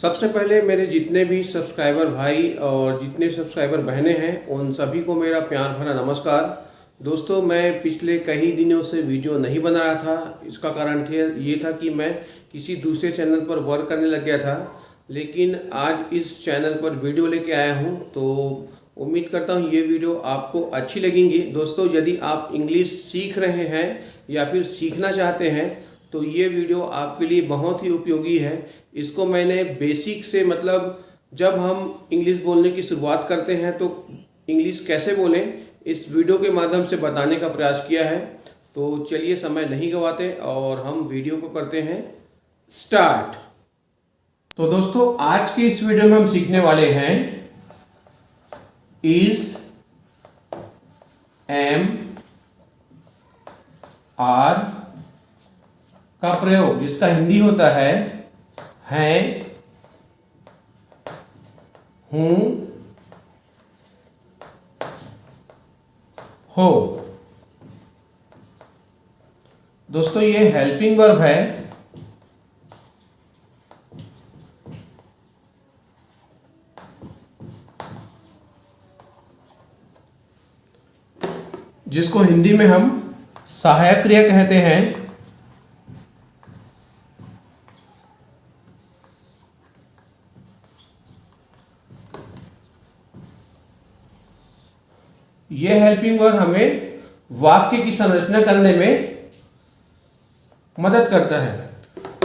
सबसे पहले मेरे जितने भी सब्सक्राइबर भाई और जितने सब्सक्राइबर बहनें हैं उन सभी को मेरा प्यार भरा नमस्कार। दोस्तों, मैं पिछले कई दिनों से वीडियो नहीं बना रहा था। इसका कारण ये था कि मैं किसी दूसरे चैनल पर वर्क करने लग गया था, लेकिन आज इस चैनल पर वीडियो लेके आया हूं, तो उम्मीद करता हूं ये वीडियो आपको अच्छी लगेंगी। दोस्तों, यदि आप इंग्लिश सीख रहे हैं या फिर सीखना चाहते हैं तो ये वीडियो आपके लिए बहुत ही उपयोगी है। इसको मैंने बेसिक से, मतलब जब हम इंग्लिश बोलने की शुरुआत करते हैं तो इंग्लिश कैसे बोलें, इस वीडियो के माध्यम से बताने का प्रयास किया है। तो चलिए समय नहीं गंवाते और हम वीडियो को करते हैं स्टार्ट। तो दोस्तों, आज के इस वीडियो में हम सीखने वाले हैं इज, एम, आर का प्रयोग, जिसका हिंदी होता है हैं, हूं, हो। दोस्तों, ये हेल्पिंग वर्ब है। जिसको हिंदी में हम सहायक क्रिया कहते हैं। यह हेल्पिंग वर्ब हमें वाक्य की संरचना करने में मदद करता है।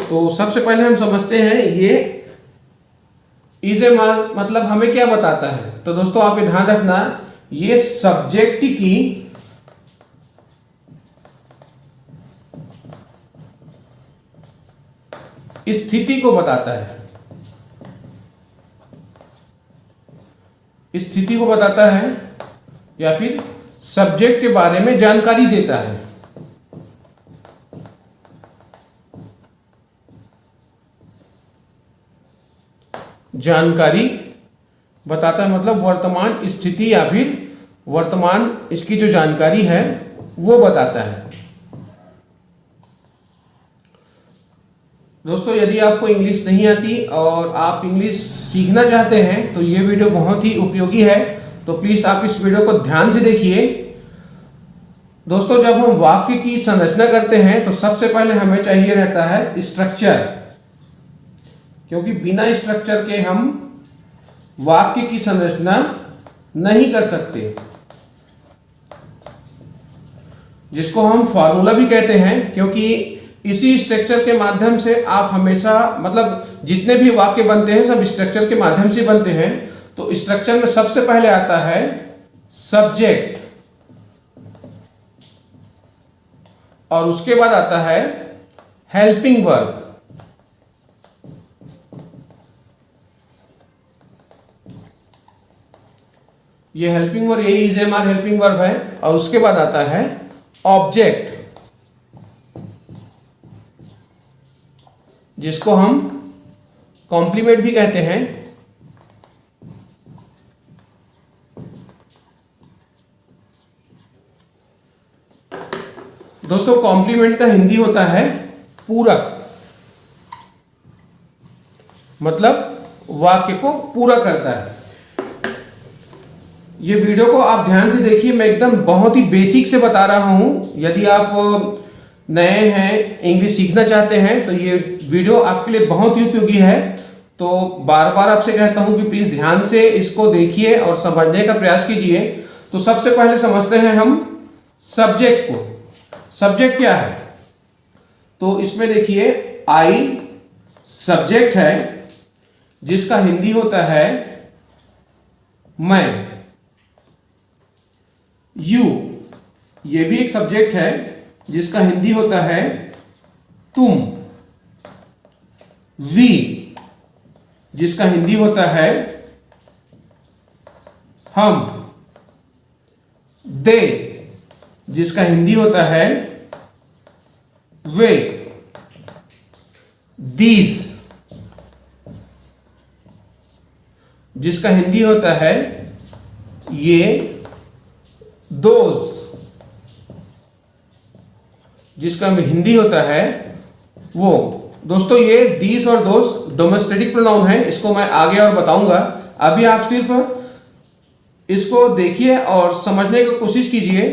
तो सबसे पहले हम समझते हैं ये इज ए मतलब हमें क्या बताता है। तो दोस्तों, आप ये ध्यान रखना, ये सब्जेक्ट की स्थिति को बताता है। स्थिति को बताता है या फिर सब्जेक्ट के बारे में जानकारी देता है। जानकारी बताता है मतलब वर्तमान स्थिति या फिर वर्तमान इसकी जो जानकारी है वो बताता है। दोस्तों, यदि आपको इंग्लिश नहीं आती और आप इंग्लिश सीखना चाहते हैं तो ये वीडियो बहुत ही उपयोगी है। तो प्लीज़ आप इस वीडियो को ध्यान से देखिए। दोस्तों, जब हम वाक्य की संरचना करते हैं तो सबसे पहले हमें चाहिए रहता है स्ट्रक्चर, क्योंकि बिना स्ट्रक्चर के हम वाक्य की संरचना नहीं कर सकते, जिसको हम फॉर्मूला भी कहते हैं। क्योंकि इसी स्ट्रक्चर के माध्यम से आप हमेशा, मतलब जितने भी वाक्य बनते हैं सब स्ट्रक्चर के माध्यम से बनते हैं। तो स्ट्रक्चर में सबसे पहले आता है सब्जेक्ट और उसके बाद आता है हेल्पिंग वर्ब। ये हेल्पिंग वर्ब, यही is, am, are helping verb है। और उसके बाद आता है ऑब्जेक्ट, जिसको हम कॉम्प्लीमेंट भी कहते हैं। दोस्तों, कॉम्प्लीमेंट का हिंदी होता है पूरक, मतलब वाक्य को पूरा करता है। ये वीडियो को आप ध्यान से देखिए, मैं एकदम बहुत ही बेसिक से बता रहा हूं। यदि आप नए हैं, इंग्लिश सीखना चाहते हैं तो ये वीडियो आपके लिए बहुत ही उपयोगी है। तो बार बार आपसे कहता हूं कि प्लीज ध्यान से इसको देखिए और समझने का प्रयास कीजिए। तो सबसे पहले समझते हैं हम सब्जेक्ट को। सब्जेक्ट क्या है? तो इसमें देखिए, आई सब्जेक्ट है, जिसका हिंदी होता है मैं। यू, ये भी एक सब्जेक्ट है, जिसका हिंदी होता है तुम। वी, जिसका हिंदी होता है हम। दे, जिसका हिंदी होता है वे। दीज, जिसका हिंदी होता है ये। दोज, जिसका हिंदी होता है वो। दोस्तों ये दीस और दोस डोमेस्टिक प्रोनाउन है, इसको मैं आगे और बताऊंगा। अभी आप सिर्फ इसको देखिए और समझने की कोशिश कीजिए।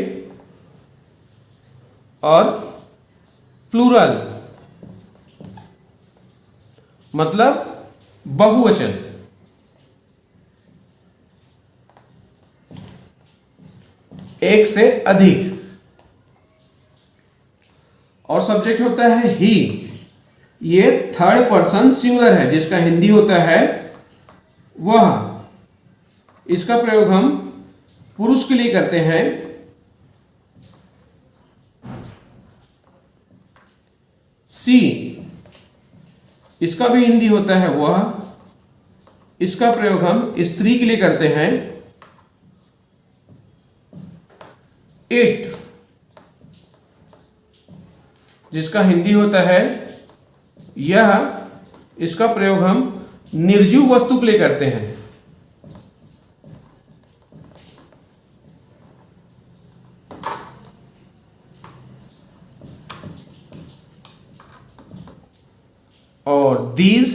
और प्लूरल मतलब बहुवचन, एक से अधिक। और सब्जेक्ट होता है ही, ये थर्ड पर्सन सिंगुलर है, जिसका हिंदी होता है वह। इसका प्रयोग हम पुरुष के लिए करते हैं। सी, इसका भी हिंदी होता है वह। इसका प्रयोग हम स्त्री के लिए करते हैं। इट, जिसका हिंदी होता है यह। इसका प्रयोग हम निर्जीव वस्तु के लिए करते हैं। और दीज,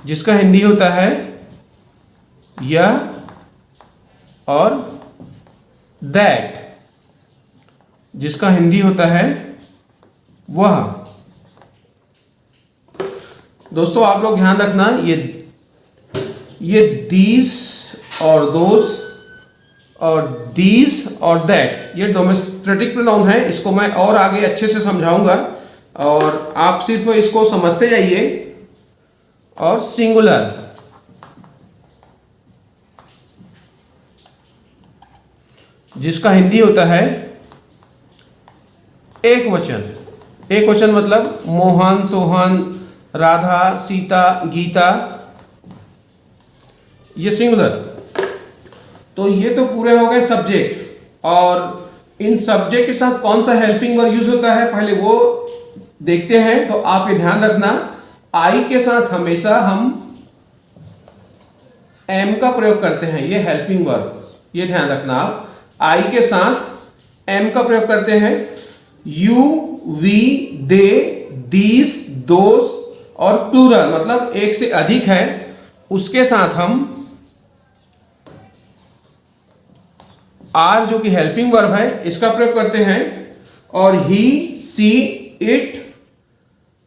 जिसका हिंदी होता है यह। और दैट, जिसका हिंदी होता है वह। दोस्तों आप लोग ध्यान रखना, ये दीस और दोस और दीस और दैट ये डोमेस्टिक प्रोनाउन है। इसको मैं और आगे अच्छे से समझाऊंगा और आप सिर्फ इसको समझते जाइए। और सिंगुलर, जिसका हिंदी होता है एक वचन। एक वचन मतलब मोहन, सोहन, राधा, सीता, गीता, ये सिंगुलर। तो ये तो पूरे हो गए सब्जेक्ट। और इन सब्जेक्ट के साथ कौन सा हेल्पिंग वर्ब यूज होता है पहले वो देखते हैं। तो आप ये ध्यान रखना, आई के साथ हमेशा हम एम का प्रयोग करते हैं, ये हेल्पिंग वर्ब, ये ध्यान रखना आप। आई के साथ एम का प्रयोग करते हैं। यू, वी, दे, दीस, दोस और प्लूरल मतलब एक से अधिक है, उसके साथ हम आर, जो कि हेल्पिंग वर्ब है, इसका प्रयोग करते हैं। और ही, सी, इट,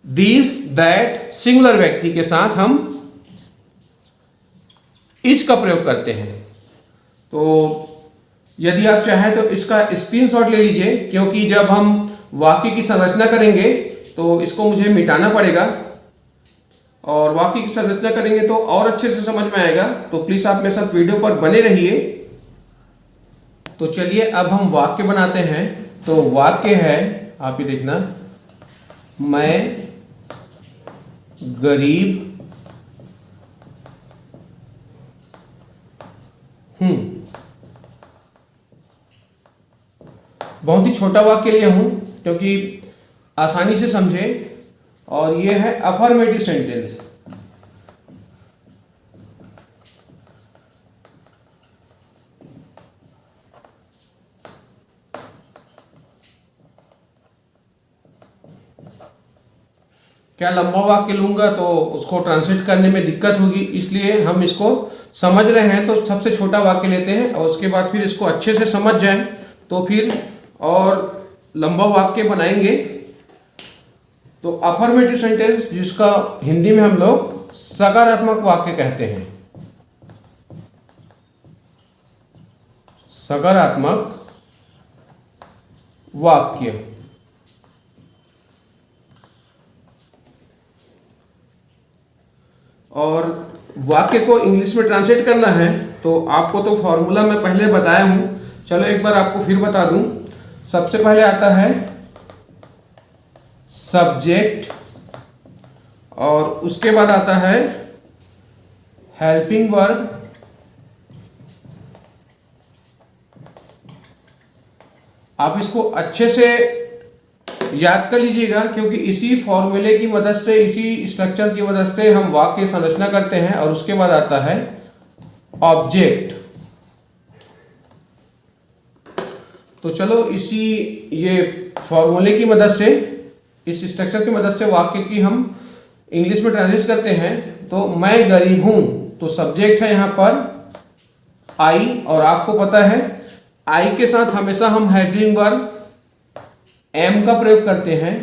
दिस, दैट सिंगुलर व्यक्ति के साथ हम इच का प्रयोग करते हैं। तो यदि आप चाहें तो इसका स्क्रीनशॉट ले लीजिए, क्योंकि जब हम वाक्य की संरचना करेंगे तो इसको मुझे मिटाना पड़ेगा और वाक्य की संरचना करेंगे तो और अच्छे से समझ में आएगा। तो प्लीज आप मेरे साथ वीडियो पर बने रहिए। तो चलिए अब हम वाक्य बनाते हैं। तो वाक्य है, आप ये देखना, मैं गरीब हूं। बहुत ही छोटा वाक्य लिया हूं क्योंकि आसानी से समझे। और ये है अफर्मेटिव सेंटेंस। क्या लंबा वाक्य लूंगा तो उसको ट्रांसलेट करने में दिक्कत होगी, इसलिए हम इसको समझ रहे हैं तो सबसे छोटा वाक्य लेते हैं और उसके बाद फिर इसको अच्छे से समझ जाएं तो फिर और लंबा वाक्य बनाएंगे। तो अफर्मेटिव सेंटेंस, जिसका हिंदी में हम लोग सकारात्मक वाक्य कहते हैं। सकारात्मक वाक्य। और वाक्य को इंग्लिश में ट्रांसलेट करना है तो आपको तो फॉर्मूला मैं पहले बताया हूं, चलो एक बार आपको फिर बता दूं। सबसे पहले आता है सब्जेक्ट और उसके बाद आता है हेल्पिंग वर्ब, आप इसको अच्छे से याद कर लीजिएगा क्योंकि इसी फॉर्मूले की मदद से, इसी स्ट्रक्चर की मदद से हम वाक्य की संरचना करते हैं। और उसके बाद आता है ऑब्जेक्ट। तो चलो इसी ये फॉर्मूले की मदद से इस स्ट्रक्चर की मदद से वाक्य की हम इंग्लिश में ट्रांसलेट करते हैं। तो मैं गरीब हूँ, तो सब्जेक्ट है यहाँ पर आई, और आपको पता है आई के साथ हमेशा हम हेल्पिंग वर्ब एम का प्रयोग करते हैं।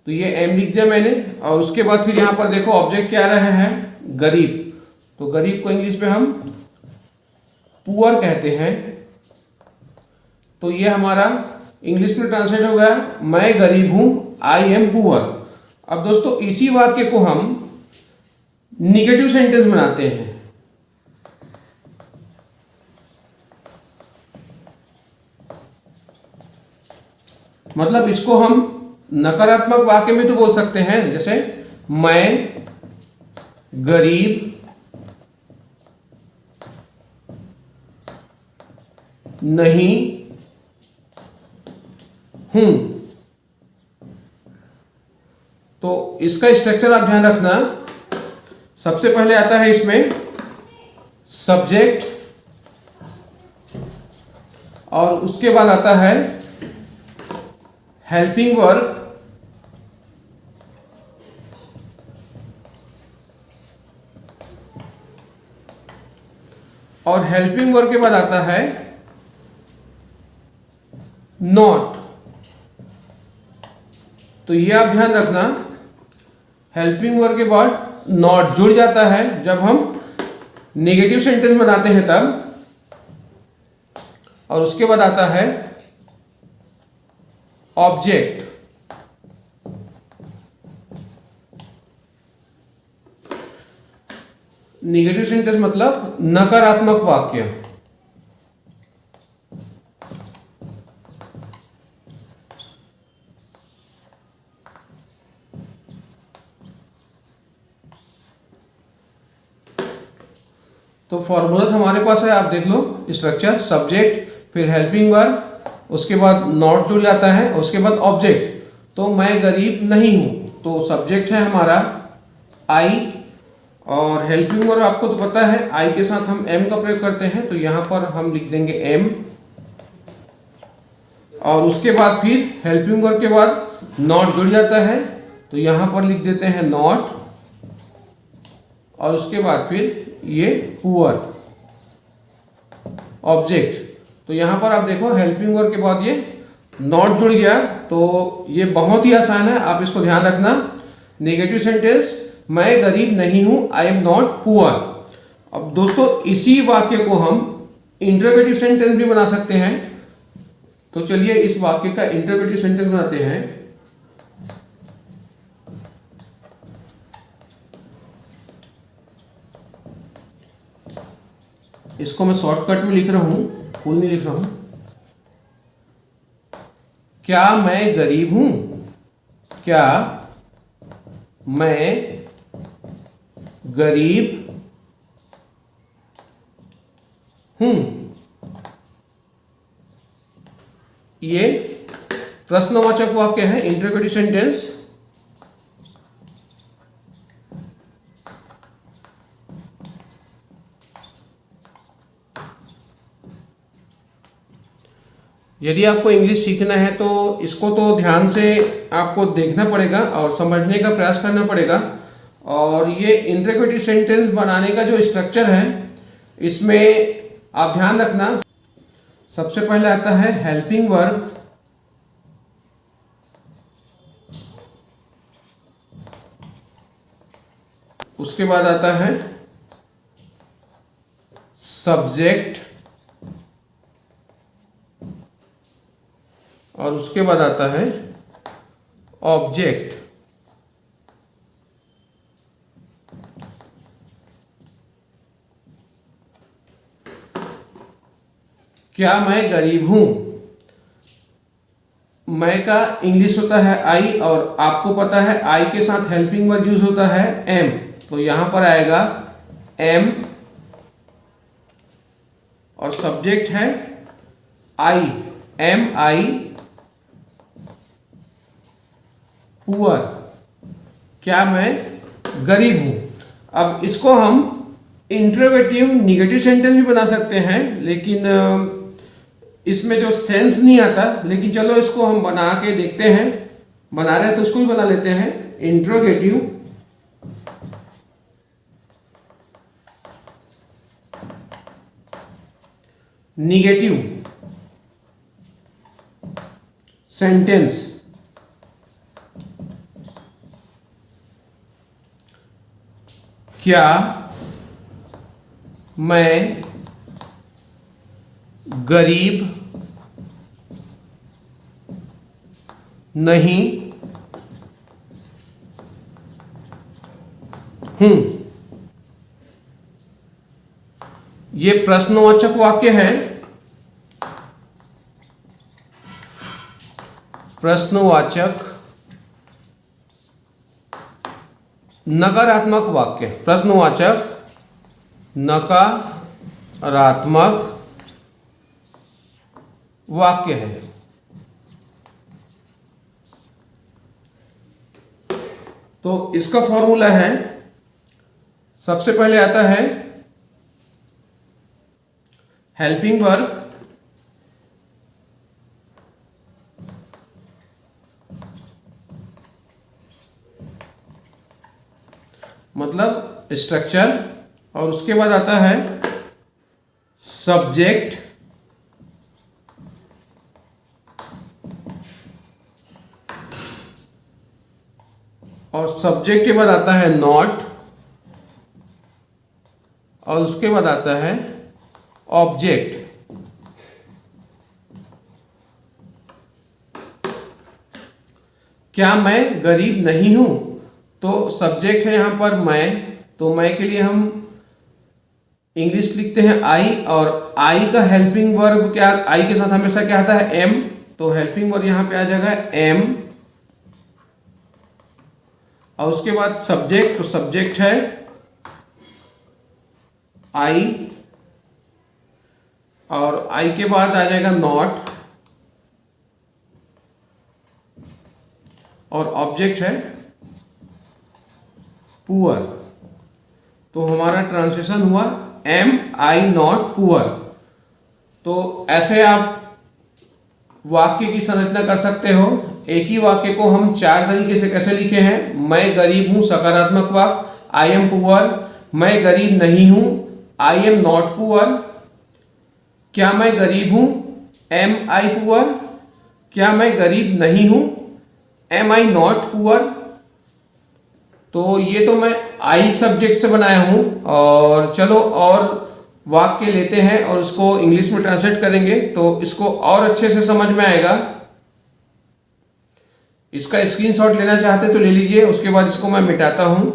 तो ये एम लिख दिया मैंने, और उसके बाद फिर यहाँ पर देखो ऑब्जेक्ट क्या रहे हैं, गरीब। तो गरीब को इंग्लिश में हम पुअर कहते हैं। तो ये हमारा इंग्लिश में ट्रांसलेट हो गया, मैं गरीब हूं, आई एम पुअर। अब दोस्तों इसी वाक्य को हम निगेटिव सेंटेंस बनाते हैं। मतलब इसको हम नकारात्मक वाक्य में तो बोल सकते हैं, जैसे मैं गरीब नहीं हूं। तो इसका स्ट्रक्चर आप ध्यान रखना। सबसे पहले आता है इसमें सब्जेक्ट, और उसके बाद आता है हेल्पिंग वर्ब, और हेल्पिंग वर्ब के बाद आता है नॉट। तो ये आप ध्यान रखना, हेल्पिंग वर्ब के बाद नॉट जुड़ जाता है जब हम नेगेटिव सेंटेंस बनाते हैं तब। और उसके बाद आता है ऑब्जेक्ट। नेगेटिव सेंटेंस मतलब नकारात्मक वाक्य। तो फॉर्मूला हमारे पास है, आप देख लो स्ट्रक्चर, सब्जेक्ट, फिर हेल्पिंग वर्ब, उसके बाद नॉट जुड़ जाता है, उसके बाद ऑब्जेक्ट। तो मैं गरीब नहीं हूं, तो सब्जेक्ट है हमारा आई, और हेल्पिंग वर्ब आपको तो पता है आई के साथ हम एम का प्रयोग करते हैं। तो यहां पर हम लिख देंगे एम, और उसके बाद फिर हेल्पिंग वर्ब के बाद नॉट जुड़ जाता है, तो यहां पर लिख देते हैं नॉट, और उसके बाद फिर ये पुअर ऑब्जेक्ट। तो यहां पर आप देखो हेल्पिंग वर्ब के बाद ये नॉट जुड़ गया। तो ये बहुत ही आसान है, आप इसको ध्यान रखना। नेगेटिव सेंटेंस, मैं गरीब नहीं हूं, आई एम नॉट पुअर। अब दोस्तों इसी वाक्य को हम इंटरोगेटिव सेंटेंस भी बना सकते हैं। तो चलिए इस वाक्य का इंटरोगेटिव सेंटेंस बनाते हैं। इसको मैं शॉर्टकट में लिख रहा हूं, फुल नहीं लिख रहा हूं। क्या मैं गरीब हूं? क्या मैं गरीब हूं? ये प्रश्नवाचक वाक्य है, इंटरोगेटिव सेंटेंस। यदि आपको इंग्लिश सीखना है तो इसको तो ध्यान से आपको देखना पड़ेगा और समझने का प्रयास करना पड़ेगा। और ये इंटरोगेटिव सेंटेंस बनाने का जो स्ट्रक्चर है, इसमें आप ध्यान रखना। सबसे पहले आता है हेल्पिंग वर्ब, उसके बाद आता है सब्जेक्ट, और उसके बाद आता है ऑब्जेक्ट। क्या मैं गरीब हूं? मैं का इंग्लिश होता है आई, और आपको पता है आई के साथ हेल्पिंग वर्ब यूज होता है एम। तो यहां पर आएगा एम, और सब्जेक्ट है आई, एम आई पुअर। क्या मैं गरीब हूं? अब इसको हम इंटरोगेटिव निगेटिव सेंटेंस भी बना सकते हैं, लेकिन इसमें जो सेंस नहीं आता। लेकिन चलो इसको हम बना के देखते हैं। बना रहे हैं तो उसको भी बना लेते हैं, इंट्रोगेटिव निगेटिव सेंटेंस। क्या मैं गरीब नहीं हूं? ये प्रश्नवाचक वाक्य है। प्रश्नवाचक नकारात्मक वाक्य, प्रश्नवाचक नकारात्मक वाक्य है। तो इसका फॉर्मूला है, सबसे पहले आता है हेल्पिंग वर्ब, मतलब स्ट्रक्चर, और उसके बाद आता है सब्जेक्ट, और सब्जेक्ट के बाद आता है नॉट, और उसके बाद आता है ऑब्जेक्ट। क्या मैं गरीब नहीं हूं? तो सब्जेक्ट है यहां पर मैं, तो मैं के लिए हम इंग्लिश लिखते हैं आई, और आई का हेल्पिंग वर्ब क्या, आई के साथ हमेशा क्या आता है, एम। तो हेल्पिंग वर्ब यहां पे आ जाएगा एम, और उसके बाद सब्जेक्ट, तो सब्जेक्ट है आई, और आई के बाद आ जाएगा नॉट, और ऑब्जेक्ट है पुअर। तो हमारा ट्रांसलेशन हुआ एम आई नॉट पुअर। तो ऐसे आप वाक्य की संरचना कर सकते हो। एक ही वाक्य को हम चार तरीके से कैसे लिखे हैं, मैं गरीब हूं सकारात्मक वाक्य, आई एम पुअर, मैं गरीब नहीं हूं, आई एम नॉट पुअर, क्या मैं गरीब हूं, एम आई पुअर, क्या मैं गरीब नहीं हूं, एम आई नॉट पुअर। तो ये तो मैं आई सब्जेक्ट से बनाया हूं, और चलो और वाक्य लेते हैं और उसको इंग्लिश में ट्रांसलेट करेंगे तो इसको और अच्छे से समझ में आएगा। इसका स्क्रीनशॉट लेना चाहते तो ले लीजिए, उसके बाद इसको मैं मिटाता हूं।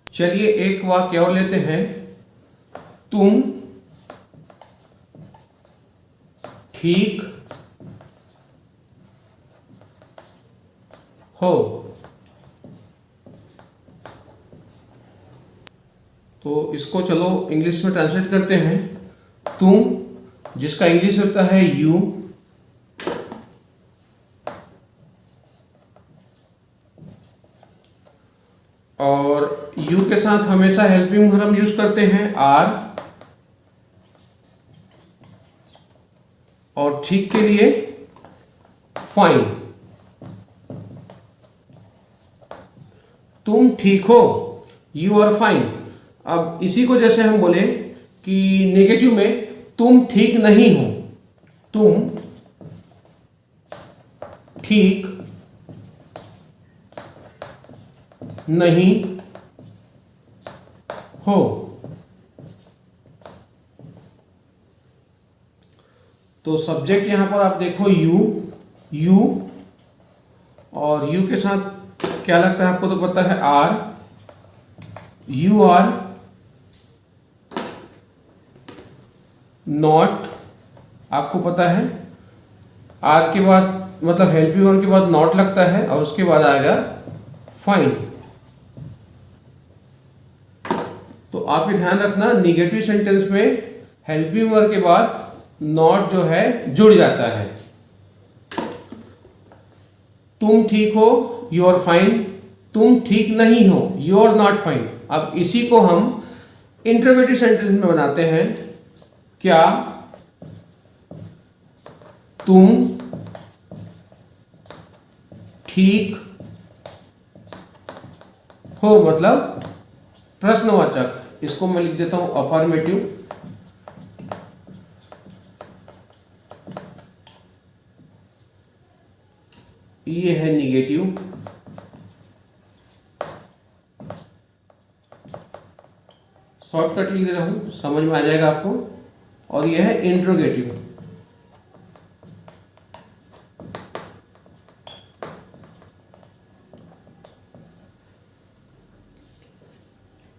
चलिए एक वाक्य और लेते हैं, तुम ठीक हो। तो इसको चलो इंग्लिश में ट्रांसलेट करते हैं। तुम, जिसका इंग्लिश होता है यू, और यू के साथ हमेशा हेल्पिंग वर्ब हम यूज करते हैं आर, और ठीक के लिए फाइन। तुम ठीक हो, यू आर फाइन। अब इसी को जैसे हम बोले कि नेगेटिव में तुम ठीक नहीं हो, तुम ठीक नहीं हो। तो सब्जेक्ट यहां पर आप देखो यू, और यू के साथ क्या लगता है आपको तो पता है आर, यू आर नॉट, आपको पता है आर के बाद मतलब हेल्पिंग वर्ब के बाद नॉट लगता है, और उसके बाद आएगा फाइन। तो आप ये ध्यान रखना, निगेटिव सेंटेंस में हेल्पिंग वर्ब के बाद नॉट जो है जुड़ जाता है। तुम ठीक हो, यू आर फाइन, तुम ठीक नहीं हो, यू आर नॉट फाइन। अब इसी को हम इंटरोगेटिव सेंटेंस में बनाते हैं। क्या तुम ठीक हो, मतलब प्रश्नवाचक। इसको मैं लिख देता हूं अफर्मेटिव। ये है निगेटिव। शॉर्टकट लिख दे रहा हूं, समझ में आ जाएगा आपको। और ये है इंट्रोगेटिव।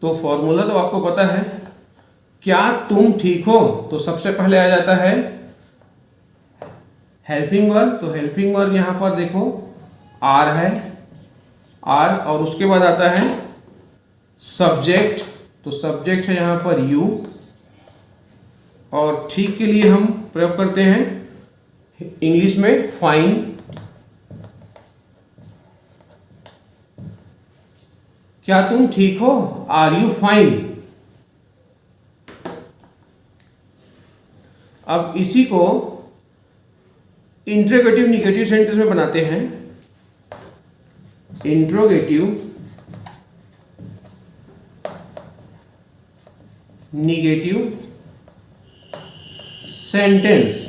तो फॉर्मूला तो आपको पता है, क्या तुम ठीक हो, तो सबसे पहले आ जाता है हेल्पिंग वर्ब। तो हेल्पिंग वर्ब यहां पर देखो आर है, आर, और उसके बाद आता है सब्जेक्ट। तो सब्जेक्ट है यहां पर यू, और ठीक के लिए हम प्रयोग करते हैं इंग्लिश में फाइन। क्या तुम ठीक हो, आर यू फाइन। अब इसी को इंट्रोगेटिव निगेटिव सेंटेंस में बनाते हैं। Interrogative negative sentence.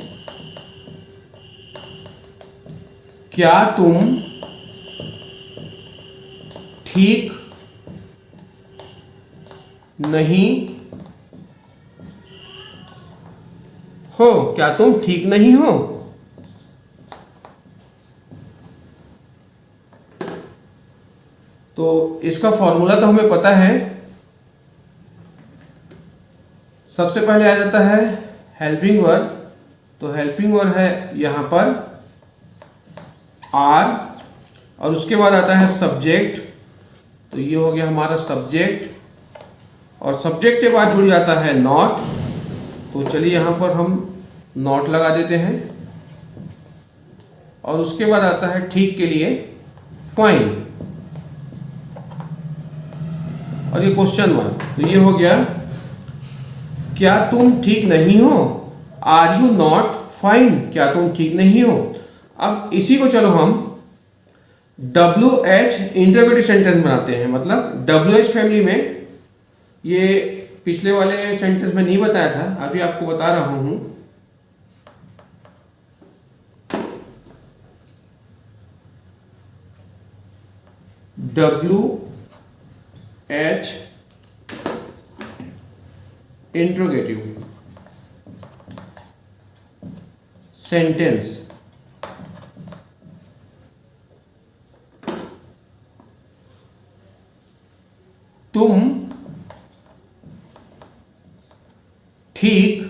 क्या तुम ठीक नहीं हो, क्या तुम ठीक नहीं हो। तो इसका फॉर्मूला तो हमें पता है। सबसे पहले आ जाता है हेल्पिंग वर्ब। तो हेल्पिंग वर्ब है यहां पर आर, और उसके बाद आता है सब्जेक्ट। तो ये हो गया हमारा सब्जेक्ट, और सब्जेक्ट के बाद जुड़ जाता है नॉट। तो चलिए यहां पर हम नॉट लगा देते हैं, और उसके बाद आता है ठीक के लिए फाइन, और ये क्वेश्चन मार्क। तो ये हो गया क्या तुम ठीक नहीं हो, आर यू नॉट फाइन। क्या तुम ठीक नहीं हो। अब इसी को चलो हम WH इंटरोगेटिव सेंटेंस बनाते हैं। मतलब WH फैमिली में, ये पिछले वाले सेंटेंस में नहीं बताया था, अभी आपको बता रहा हूं। WH interrogative sentence. तुम ठीक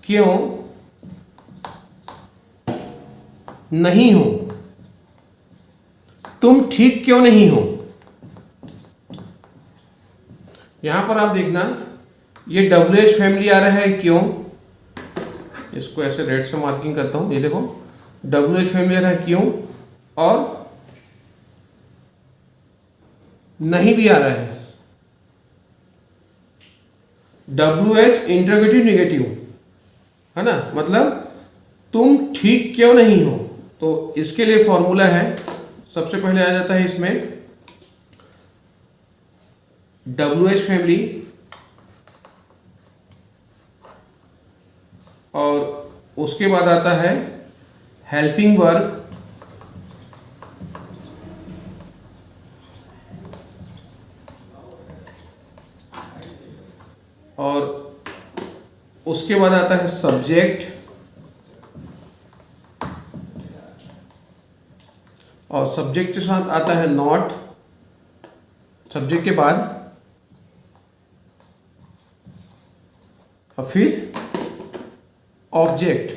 क्यों नहीं हो। तुम ठीक क्यों नहीं हो। यहां पर आप देखना, ये WH फैमिली आ रहा है क्यों। इसको ऐसे रेड से मार्किंग करता हूं। ये देखो WH फैमिली आ रहा है क्यों, और नहीं भी आ रहा है WH इंटरोगेटिव निगेटिव, है ना। मतलब तुम ठीक क्यों नहीं हो। तो इसके लिए फॉर्मूला है, सबसे पहले आ जाता है इसमें WH फैमिली, और उसके बाद आता है हेल्पिंग वर्ब, और उसके बाद आता है सब्जेक्ट, और सब्जेक्ट के साथ आता है नॉट। सब्जेक्ट के बाद और फिर ऑब्जेक्ट।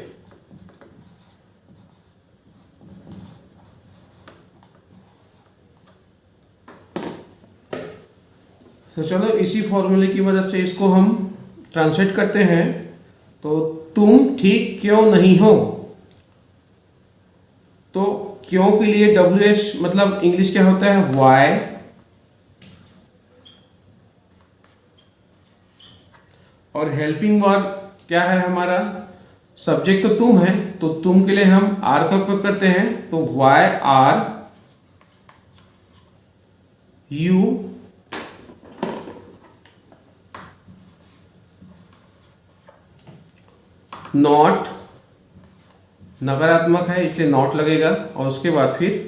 तो चलो इसी फॉर्मूले की मदद से इसको हम ट्रांसलेट करते हैं। तो तुम ठीक क्यों नहीं हो। तो क्यों के लिए WH मतलब इंग्लिश क्या होता है, वाई। और हेल्पिंग वर्ब क्या है हमारा, सब्जेक्ट तो तुम है, तो तुम के लिए हम आर का उपयोग करते हैं, तो वाई आर यू नॉट, नकारात्मक है इसलिए नॉट लगेगा, और उसके बाद फिर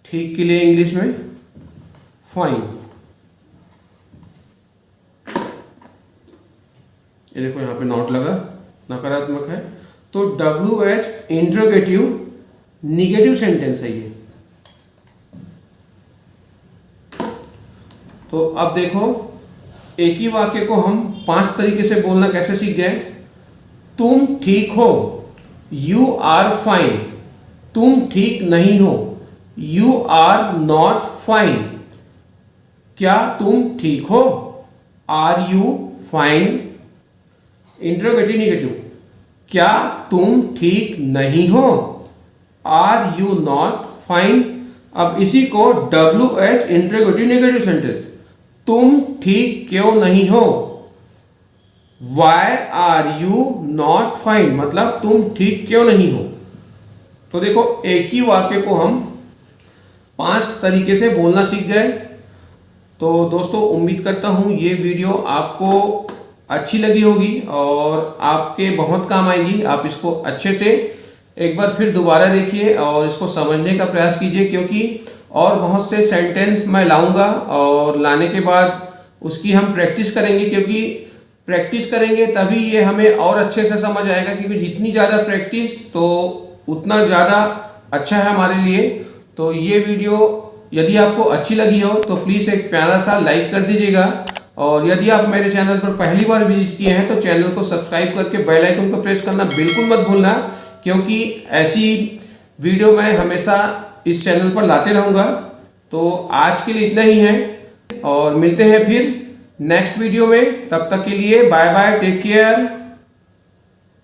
ठीक के लिए इंग्लिश में फाइन। ये देखो यहाँ पे नॉट लगा, नकारात्मक है, तो WH इंट्रोगेटिव निगेटिव सेंटेंस है ये। तो अब देखो एक ही वाक्य को हम 5 तरीके से बोलना कैसे सीख गए। तुम ठीक हो, यू आर फाइन, तुम ठीक नहीं हो, यू आर नॉट फाइन। क्या तुम ठीक हो, are you fine. Interrogative negative, क्या तुम ठीक नहीं हो, आर यू नॉट फाइन। अब इसी को WH इंट्रोगेटिव निगेटिव सेंटेंस, तुम ठीक क्यों नहीं हो, why are you not fine, मतलब तुम ठीक क्यों नहीं हो। तो देखो एक ही वाक्य को हम 5 तरीके से बोलना सीख गए। तो दोस्तों उम्मीद करता हूँ ये वीडियो आपको अच्छी लगी होगी और आपके बहुत काम आएगी। आप इसको अच्छे से एक बार फिर दोबारा देखिए और इसको समझने का प्रयास कीजिए, क्योंकि और बहुत से सेंटेंस मैं लाऊंगा और लाने के बाद उसकी हम प्रैक्टिस करेंगे, क्योंकि प्रैक्टिस करेंगे तभी ये हमें और अच्छे से समझ आएगा, क्योंकि जितनी ज़्यादा प्रैक्टिस तो उतना ज़्यादा अच्छा है हमारे लिए। तो ये वीडियो यदि आपको अच्छी लगी हो तो प्लीज़ एक प्यारा सा लाइक कर दीजिएगा, और यदि आप मेरे चैनल पर पहली बार विजिट किए हैं तो चैनल को सब्सक्राइब करके बेल आइकन को प्रेस करना बिल्कुल मत भूलना, क्योंकि ऐसी वीडियो मैं हमेशा इस चैनल पर लाते रहूँगा। तो आज के लिए इतना ही है और मिलते हैं फिर नेक्स्ट वीडियो में। तब तक के लिए बाय बाय, टेक केयर।